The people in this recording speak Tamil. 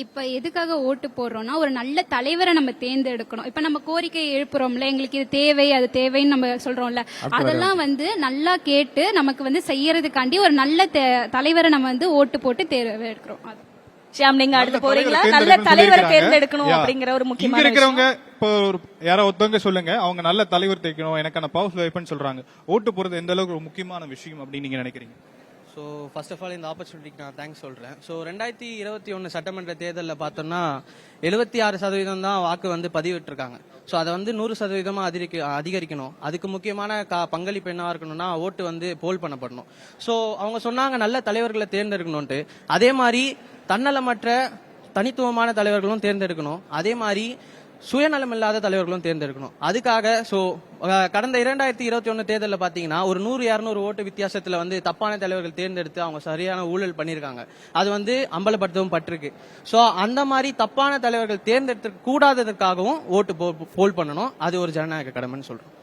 இப்ப எதுக்காக ஓட்டு போடுறோம்னா ஒரு நல்ல தலைவரை நம்ம தேர்ந்தெடுக்கணும். இப்ப நம்ம கோரிக்கை எழுப்புறோம்ல, எங்களுக்கு இது தேவை அது தேவைன்னு நம்ம சொல்றோம்ல, அதெல்லாம் நல்லா கேட்டு நமக்கு செய்யறதுக்காண்டி ஒரு நல்ல தலைவரை நம்ம ஓட்டு போட்டு தேர்ந்தெடுக்கிறோம். ஷியாம், நீங்க அடுத்து போறீங்களா? நல்ல தலைவரை தேர்ந்தெடுக்கணும் அப்படிங்கிற ஒரு முக்கியமான இருக்கிறவங்க இப்போ யாரோ ஒருத்தவங்க சொல்லுங்க, அவங்க நல்ல தலைவர் தேர்க்கணும், எனக்கான பவர் வைப்புன்னு சொல்றாங்க. ஓட்டு போறது எந்த அளவுக்கு ஒரு முக்கியமான விஷயம் அப்படின்னு நீங்க நினைக்கிறீங்க? ஸோ ஃபர்ஸ்ட் ஆஃப் ஆல் இந்த ஆப்பர்ச்சுனிட்டிக்கு நான் தேங்க்ஸ் சொல்கிறேன். ஸோ 2021 சட்டமன்ற தேர்தலில் பார்த்தோம்னா 76% தான் வாக்கு பதிவிட்டிருக்காங்க. ஸோ அதை 100% அதிகரிக்கணும். அதுக்கு முக்கியமான பங்களிப்பு என்னவா இருக்கணும்னா ஓட்டு போல் பண்ணப்படணும். ஸோ அவங்க சொன்னாங்க நல்ல தலைவர்களை தேர்ந்தெடுக்கணும்ட்டு. அதே மாதிரி தன்னலமற்ற தனித்துவமான தலைவர்களும் தேர்ந்தெடுக்கணும். அதே மாதிரி சுயநலம் இல்லாத தலைவர்களும் தேர்ந்தெடுக்கணும். அதுக்காக கடந்த 2021 தேர்தலில் பாத்தீங்கன்னா ஒரு 100-200 ஓட்டு வித்தியாசத்துல தப்பான தலைவர்கள் தேர்ந்தெடுத்து அவங்க சரியான ஊழல் பண்ணிருக்காங்க. அது அம்பலப்படுத்தவும் பட்டிருக்கு. சோ அந்த மாதிரி தப்பான தலைவர்கள் தேர்ந்தெடுக்க கூடாததற்காகவும் ஓட்டு போல் பண்ணணும். அது ஒரு ஜனநாயக கடமைன்னு சொல்றோம்.